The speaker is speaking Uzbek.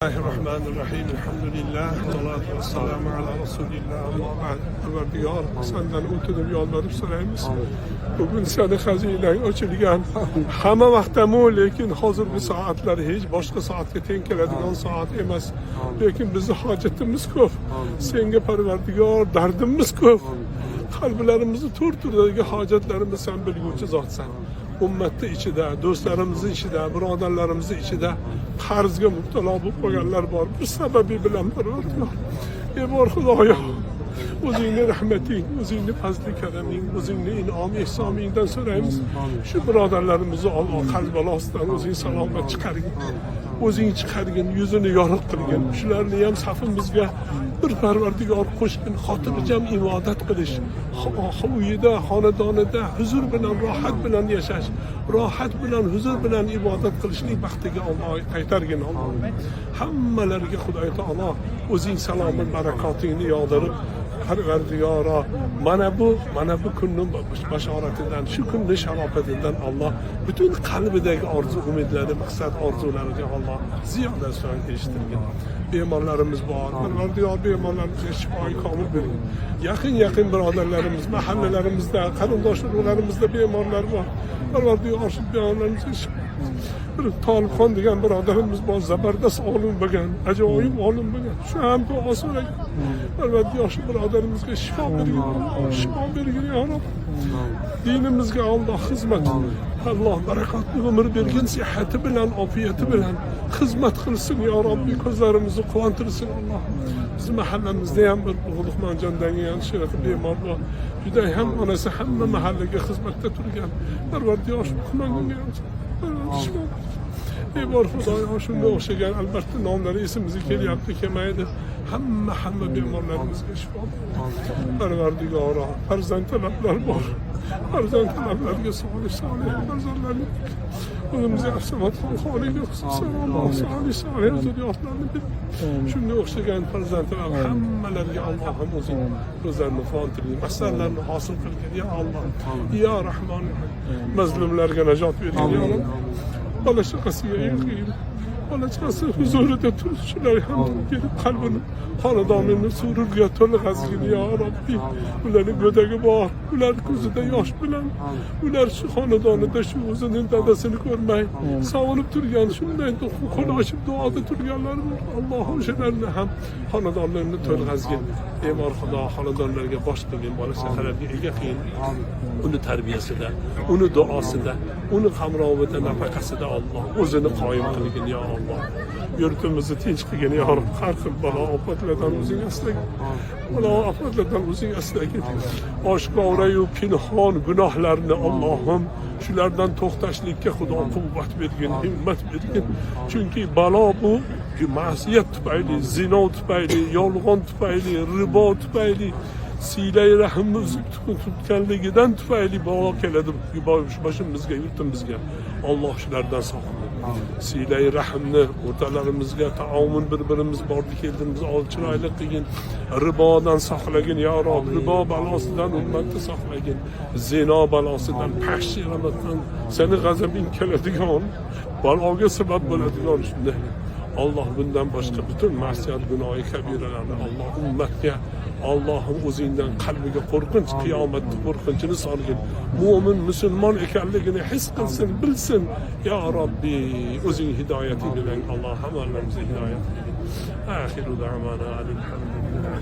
Bismillahirrahmanirrahim. Elhamdülillah. Salatu vesselamu ala Resulillah. Amma ba'd. Parvardigor, senden o'tinib yolvorib so'raymiz. Bugun seni xazinang ochilgan. Hamma vaqtdamu, lekin hozirgi soatlar hech boshqa soatga teng keladigan soat emas. Lekin bizning hojatimiz ko'p. Senga Parvardigor, dardimiz ko'p. Qalblarimizni to'rturdagi hojatlarimizni sen bilguvchi zotsan. Ummatni ichida, do'stlarimizni ichida, birodarlarimizni ichida qarzga mubtalo bo'lib qolganlar bor. Bir sababi bilan Parvardigor. Ey bor Xudoyo, o'zingning rahmating, o'zingning fazli karaming, o'zingning inom ehsoningdan so'raymiz. Shu birodarlarimizni Alloh qalb balosidan o'zing salomat chiqargin. O'zing chiqargin, yuzini yorug' qilgin. Shularni ham safimizga bir Parvardigor qo'shgin, xotirjam ibodat qilish, uyida, xonadonida huzur bilan, rohat bilan yashash, rohat bilan, huzur bilan ibodat qilishning baxtiga Alloh qaytargin. Alloh hammalariga Xudoy taolo o'zing salomat barakotingni yog'dirib, Parvardigoro, mana bu kunning bashoratidan, shu kunning sharofatidan Alloh butun qalbidagi orzu, umidlari, maqsad, orzulariga Alloh ziyodasidan eshittirgin. Bemorlarimiz bor. Parvardigor bemorlarimizga shifoy komil bergin. Yaqin birodarlarimiz, mahallalarimizda, qarindosh urug'larimizda bemorlar bor. Parvardigor shu bemorlarimizga shifo. Bir Tolibxon degan birodarimiz bor, zabardast olim bo'lgan, ajoyib olim bo'lgan. Shu ham duo so'ragan. Parvardigor shu birodarimizga shifo bergin. Shifo bergin ya Rob. Dinimizga Alloh xizmat. Alloh barakotli umr bergin, sihhati bilan, ofiyati bilan xizmat qilsin ya Robbi, ko'zlarimizni quvontirsin Alloh. Bizim mahallamizda ham bir Luqmonjon degan shunaqa bemor bor. Juda ham onasi hamma mahallaga xizmatda turgan. Parvardigor shu qilmagunga shifo. Ey bor Xudoyo, shunga o'xshagan albatta nomlari esimizga kelyapti, kelmaydi. Hamma bemorlarimizga shifo. Parvardigoro, farzand talablar bor. Farzand talablarga solih farzandlarni o'zimizga afsomat xoliga solih zurriyotlarni ber. Shunga o'xshagan farzandlar hammalariga Alloh ham o'zing o'zlarini quvontirgin, maqsadlarini hosil qilgin ya Alloh. Ya Rahmon, mazlumlarga najot bergin ya Rob. Bola chaqasiga yaqin, bola chaqasi huzurida turishlar ham kelib qalbini, xonadonini sururga to'lg'azgin ya Robbi. Ularning go'dagi bor, ular ko'zida yosh bilan, ular shu xonadonida shu o'zining dadasini ko'rmay sog'inib turgan, shunday qo'l ochib duoda turganlar bor. Alloh o'shalarni ham xonadonlarini to'lg'azgin. Ey bor Xudo, xonadonlarga bosh qilgin, bola chaqalarga ega qilgin. Uni tarbiyasida, uni duosida, uni qamrovida, nafaqasida Alloh o'zini qoyim qilgin ya Alloh. Yurtimizni tinch qilgin ya Rob. Har xil balo ofatlardan o'zing asragin. Balo ofatlardan o'zing asragin. Oshkora-yu pinhon gunohlarni Allohim shulardan to'xtashlikka Xudo quvvat bergin, himmat bergin. Chunki balo bu ma'siyat tufayli, zino tufayli, yolg'on tufayli, ribo tufayli, silay rahmni uzib tutganligidan tufayli balo keladi boshimizga, yurtimizga. Alloh shulardan saqlasin. Silay rahmni o'rtalarimizga taomun bir-birimiz bordi keldimiz chiroyli qilgin. Ribodan saqlagin ya Rob. Ribo balosidan ummatni saqlagin. Zino balosidan, fahshiyalardan, seni g'azabing keladigan, baloga sabab bo'ladigan shunday. Alloh bundan boshqa butun ma'siyat, gunohi kabiralarni Alloh ummatga, Allohim o'zingdan qalbiga qo'rqinch, qiyomatni qo'rqinchini solgin. Mu'min, musulmon ekanligini his qilsin, bilsin. Ya Robbi, o'zing hidoyating bilan Alloh hammalarimizni hidoyat qilgin. Axiru da'vana alhamdulillah.